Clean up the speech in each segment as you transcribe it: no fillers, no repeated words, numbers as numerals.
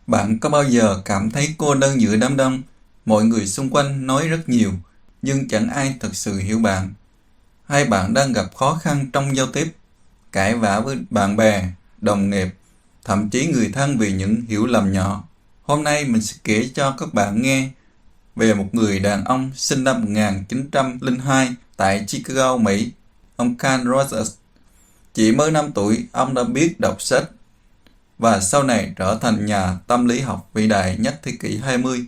Bạn có bao giờ cảm thấy cô đơn giữa đám đông? Mọi người xung quanh nói rất nhiều, nhưng chẳng ai thật sự hiểu bạn. Hay bạn đang gặp khó khăn trong giao tiếp, cãi vã với bạn bè, đồng nghiệp, thậm chí người thân vì những hiểu lầm nhỏ? Hôm nay mình sẽ kể cho các bạn nghe về một người đàn ông sinh năm 1902 tại Chicago, Mỹ, ông Carl Rogers. Chỉ mới 5 tuổi, ông đã biết đọc sách và sau này trở thành nhà tâm lý học vĩ đại nhất thế kỷ 20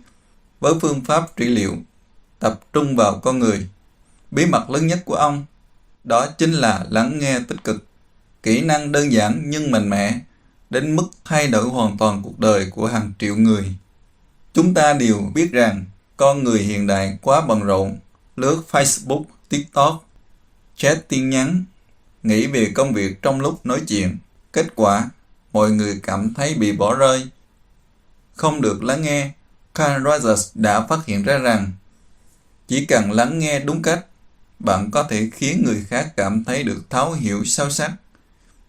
với phương pháp trị liệu tập trung vào con người. Bí mật lớn nhất của ông đó chính là lắng nghe tích cực, kỹ năng đơn giản nhưng mạnh mẽ đến mức thay đổi hoàn toàn cuộc đời của hàng triệu người. Chúng ta đều biết rằng con người hiện đại quá bận rộn, lướt Facebook, TikTok, chat tin nhắn, nghĩ về công việc trong lúc nói chuyện. Kết quả, mọi người cảm thấy bị bỏ rơi, không được lắng nghe. Carl Rogers đã phát hiện ra rằng chỉ cần lắng nghe đúng cách, bạn có thể khiến người khác cảm thấy được thấu hiểu sâu sắc,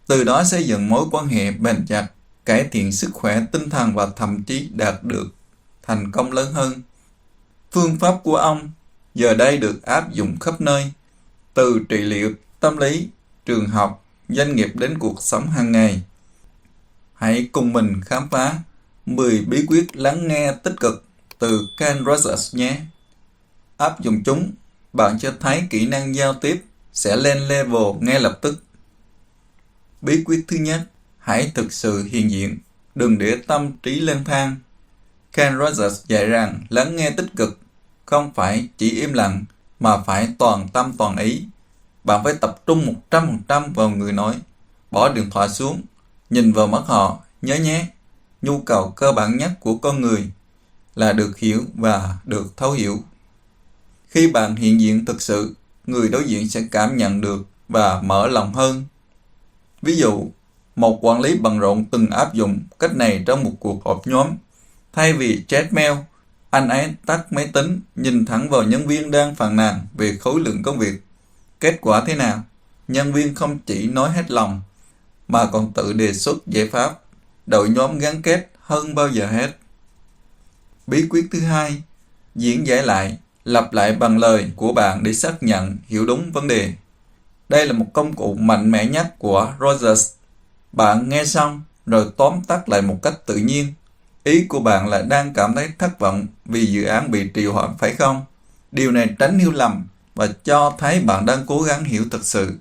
từ đó xây dựng mối quan hệ bền chặt, cải thiện sức khỏe tinh thần và thậm chí đạt được thành công lớn hơn. Phương pháp của ông giờ đây được áp dụng khắp nơi, từ trị liệu tâm lý, trường học, doanh nghiệp đến cuộc sống hàng ngày. Hãy cùng mình khám phá 10 bí quyết lắng nghe tích cực từ Carl Rogers nhé. Áp dụng chúng, bạn cho thấy kỹ năng giao tiếp sẽ lên level ngay lập tức. Bí quyết thứ nhất, hãy thực sự hiện diện, đừng để tâm trí lang thang. Carl Rogers dạy rằng lắng nghe tích cực không phải chỉ im lặng mà phải toàn tâm toàn ý. Bạn phải tập trung 100% vào người nói, bỏ điện thoại xuống, nhìn vào mắt họ. Nhớ nhé, nhu cầu cơ bản nhất của con người là được hiểu và được thấu hiểu. Khi bạn hiện diện thực sự, người đối diện sẽ cảm nhận được và mở lòng hơn. Ví dụ, một quản lý bận rộn từng áp dụng cách này trong một cuộc họp nhóm. Thay vì chat mail, anh ấy tắt máy tính, nhìn thẳng vào nhân viên đang phàn nàn về khối lượng công việc. Kết quả thế nào? Nhân viên không chỉ nói hết lòng, mà còn tự đề xuất giải pháp. Đội nhóm gắn kết hơn bao giờ hết. Bí quyết thứ hai, diễn giải lại, lặp lại bằng lời của bạn để xác nhận hiểu đúng vấn đề. Đây là một công cụ mạnh mẽ nhất của Rogers. Bạn nghe xong rồi tóm tắt lại một cách tự nhiên. Ý của bạn là đang cảm thấy thất vọng vì dự án bị trì hoãn phải không? Điều này tránh hiểu lầm và cho thấy bạn đang cố gắng hiểu thật sự.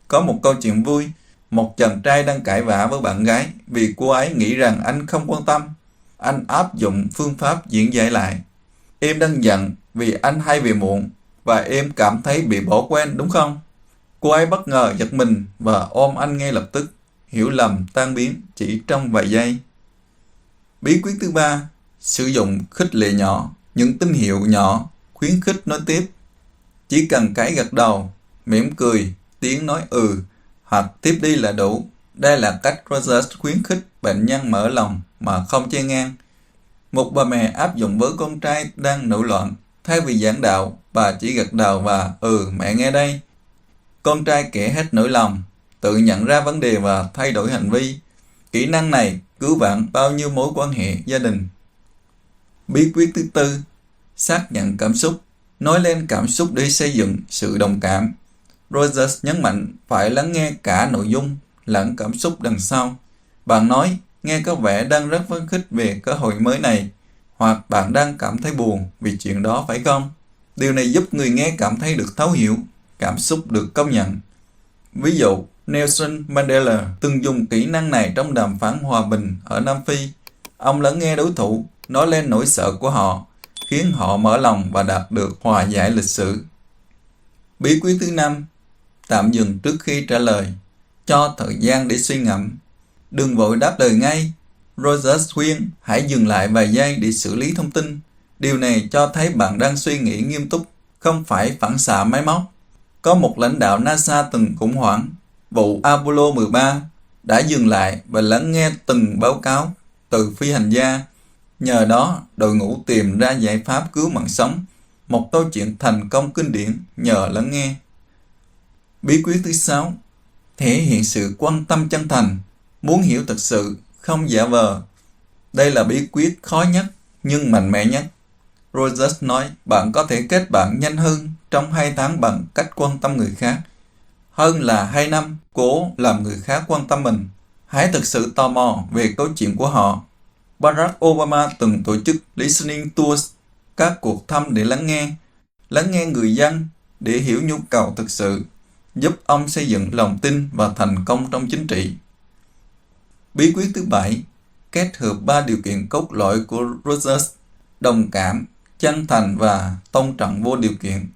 Có một câu chuyện vui, một chàng trai đang cãi vã với bạn gái vì cô ấy nghĩ rằng anh không quan tâm. Anh áp dụng phương pháp diễn giải lại. Em đang giận vì anh hay về muộn và em cảm thấy bị bỏ quên đúng không? Cô ấy bất ngờ giật mình và ôm anh ngay lập tức. Hiểu lầm tan biến chỉ trong vài giây. Bí quyết thứ ba, sử dụng khích lệ nhỏ, những tín hiệu nhỏ, khuyến khích nói tiếp. Chỉ cần cái gật đầu, mỉm cười, tiếng nói hoặc tiếp đi là đủ. Đây là cách Rogers khuyến khích bệnh nhân mở lòng mà không chen ngang. Một bà mẹ áp dụng với con trai đang nổi loạn. Thay vì giảng đạo, bà chỉ gật đầu và mẹ nghe đây. Con trai kể hết nỗi lòng, tự nhận ra vấn đề và thay đổi hành vi. Kỹ năng này cứu vãn bao nhiêu mối quan hệ gia đình. Bí quyết thứ tư, xác nhận cảm xúc, nói lên cảm xúc để xây dựng sự đồng cảm. Rogers nhấn mạnh phải lắng nghe cả nội dung lẫn cảm xúc đằng sau. Bạn nói, nghe có vẻ đang rất phấn khích về cơ hội mới này, hoặc bạn đang cảm thấy buồn vì chuyện đó phải không? Điều này giúp người nghe cảm thấy được thấu hiểu, cảm xúc được công nhận. Ví dụ, Nelson Mandela từng dùng kỹ năng này trong đàm phán hòa bình ở Nam Phi. Ông lắng nghe đối thủ, nói lên nỗi sợ của họ, khiến họ mở lòng và đạt được hòa giải lịch sử. Bí quyết thứ năm, tạm dừng trước khi trả lời, cho thời gian để suy ngẫm. Đừng vội đáp lời ngay. Rogers khuyên hãy dừng lại vài giây để xử lý thông tin. Điều này cho thấy bạn đang suy nghĩ nghiêm túc, không phải phản xạ máy móc. Có một lãnh đạo NASA từng khủng hoảng vụ Apollo 13 đã dừng lại và lắng nghe từng báo cáo từ phi hành gia. Nhờ đó, đội ngũ tìm ra giải pháp cứu mạng sống, một câu chuyện thành công kinh điển nhờ lắng nghe. Bí quyết thứ 6, thể hiện sự quan tâm chân thành, muốn hiểu thật sự, không giả vờ. Đây là bí quyết khó nhất nhưng mạnh mẽ nhất. Rogers nói bạn có thể kết bạn nhanh hơn trong 2 tháng bằng cách quan tâm người khác, hơn là 2 năm cố làm người khác quan tâm mình. Hãy thực sự tò mò về câu chuyện của họ. Barack Obama từng tổ chức listening tours, các cuộc thăm để lắng nghe người dân để hiểu nhu cầu thực sự, giúp ông xây dựng lòng tin và thành công trong chính trị. Bí quyết thứ 7, kết hợp 3 điều kiện cốt lõi của Rogers: đồng cảm, chân thành và tôn trọng vô điều kiện.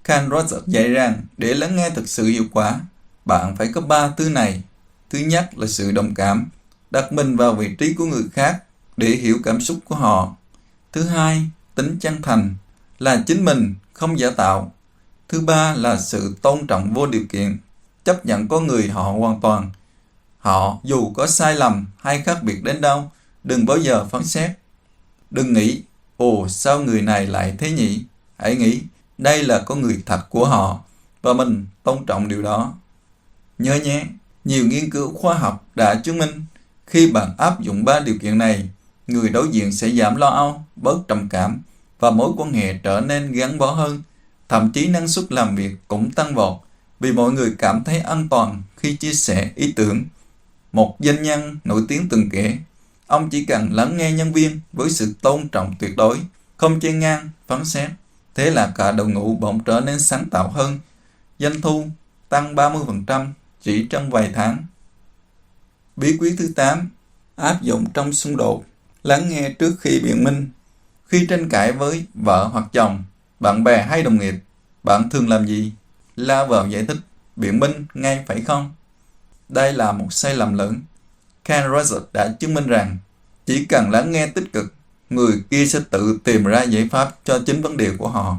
Carl Rogers dạy rằng để lắng nghe thực sự hiệu quả, bạn phải có 3 thứ này. Thứ nhất là sự đồng cảm, đặt mình vào vị trí của người khác để hiểu cảm xúc của họ. Thứ hai, tính chân thành, là chính mình, không giả tạo. Thứ ba là sự tôn trọng vô điều kiện, chấp nhận con người họ hoàn toàn. Họ dù có sai lầm hay khác biệt đến đâu, đừng bao giờ phán xét. Đừng nghĩ, ồ sao người này lại thế nhỉ? Hãy nghĩ, đây là con người thật của họ, và mình tôn trọng điều đó. Nhớ nhé, nhiều nghiên cứu khoa học đã chứng minh, khi bạn áp dụng 3 điều kiện này, người đối diện sẽ giảm lo âu, bớt trầm cảm, và mối quan hệ trở nên gắn bó hơn. Thậm chí năng suất làm việc cũng tăng vọt, vì mọi người cảm thấy an toàn khi chia sẻ ý tưởng. Một doanh nhân nổi tiếng từng kể, ông chỉ cần lắng nghe nhân viên với sự tôn trọng tuyệt đối, không chen ngang, phán xét. Thế là cả đội ngũ bỗng trở nên sáng tạo hơn. Doanh thu tăng 30% chỉ trong vài tháng. Bí quyết thứ 8, áp dụng trong xung đột. Lắng nghe trước khi biện minh. Khi tranh cãi với vợ hoặc chồng, bạn bè hay đồng nghiệp, bạn thường làm gì? Lao vào giải thích, biện minh ngay phải không? Đây là một sai lầm lớn. Carl Rogers đã chứng minh rằng chỉ cần lắng nghe tích cực, người kia sẽ tự tìm ra giải pháp cho chính vấn đề của họ.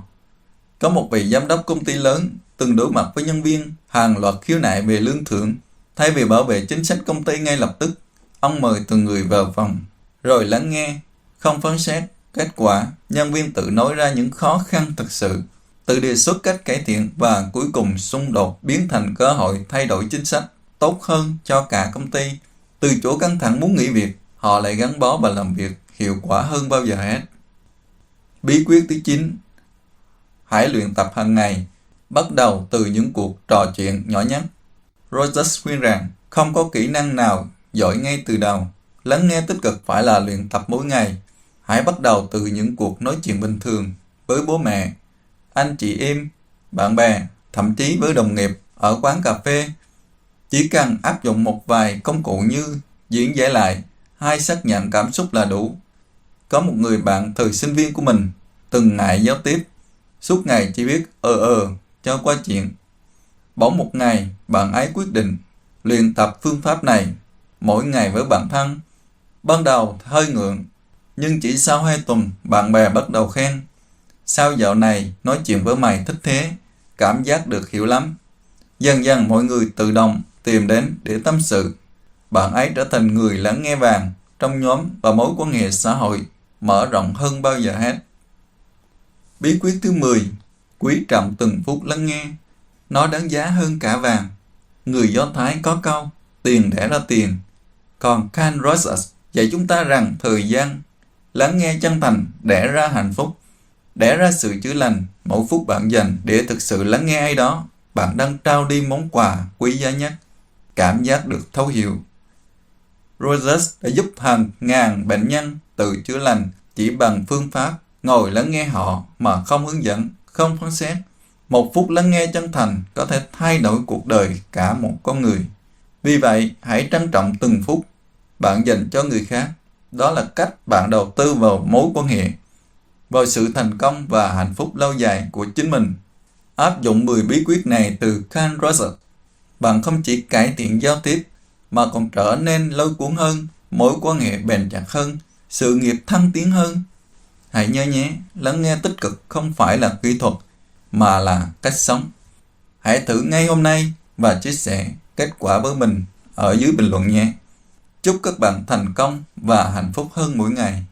Có một vị giám đốc công ty lớn từng đối mặt với nhân viên hàng loạt khiếu nại về lương thưởng. Thay vì bảo vệ chính sách công ty ngay lập tức, ông mời từng người vào phòng, rồi lắng nghe, không phán xét. Kết quả, nhân viên tự nói ra những khó khăn thực sự, tự đề xuất cách cải thiện, và cuối cùng xung đột biến thành cơ hội thay đổi chính sách tốt hơn cho cả công ty. Từ chỗ căng thẳng muốn nghỉ việc, họ lại gắn bó và làm việc hiệu quả hơn bao giờ hết. Bí quyết thứ 9, hãy luyện tập hàng ngày, bắt đầu từ những cuộc trò chuyện nhỏ nhất. Rogers khuyên rằng không có kỹ năng nào giỏi ngay từ đầu. Lắng nghe tích cực phải là luyện tập mỗi ngày. Hãy bắt đầu từ những cuộc nói chuyện bình thường với bố mẹ, anh chị em, bạn bè, thậm chí với đồng nghiệp ở quán cà phê. Chỉ cần áp dụng một vài công cụ như diễn giải lại hay xác nhận cảm xúc là đủ. Có một người bạn thời sinh viên của mình từng ngại giao tiếp, suốt ngày chỉ biết cho qua chuyện. Bỗng một ngày, bạn ấy quyết định luyện tập phương pháp này mỗi ngày với bản thân. Ban đầu hơi ngượng, nhưng chỉ sau 2 tuần, bạn bè bắt đầu khen. Sao dạo này nói chuyện với mày thích thế, cảm giác được hiểu lắm. Dần dần mọi người tự động tìm đến để tâm sự. Bạn ấy trở thành người lắng nghe vàng trong nhóm, và mối quan hệ xã hội mở rộng hơn bao giờ hết. Bí quyết thứ 10, quý trọng từng phút lắng nghe. Nó đáng giá hơn cả vàng. Người Do Thái có câu, tiền đẻ ra tiền. Còn Carl Rogers dạy chúng ta rằng thời gian lắng nghe chân thành đẻ ra hạnh phúc, đẻ ra sự chữa lành. Mỗi phút bạn dành để thực sự lắng nghe ai đó, bạn đang trao đi món quà quý giá nhất, cảm giác được thấu hiểu. Rogers đã giúp hàng ngàn bệnh nhân tự chữa lành chỉ bằng phương pháp ngồi lắng nghe họ mà không hướng dẫn, không phán xét. 1 phút lắng nghe chân thành có thể thay đổi cuộc đời cả một con người. Vì vậy, hãy trân trọng từng phút bạn dành cho người khác. Đó là cách bạn đầu tư vào mối quan hệ, vào sự thành công và hạnh phúc lâu dài của chính mình. Áp dụng 10 bí quyết này từ Carl Rogers, bạn không chỉ cải thiện giao tiếp mà còn trở nên lôi cuốn hơn, mối quan hệ bền chặt hơn, sự nghiệp thăng tiến hơn. Hãy nhớ nhé, lắng nghe tích cực không phải là kỹ thuật mà là cách sống. Hãy thử ngay hôm nay và chia sẻ kết quả với mình ở dưới bình luận nhé. Chúc các bạn thành công và hạnh phúc hơn mỗi ngày.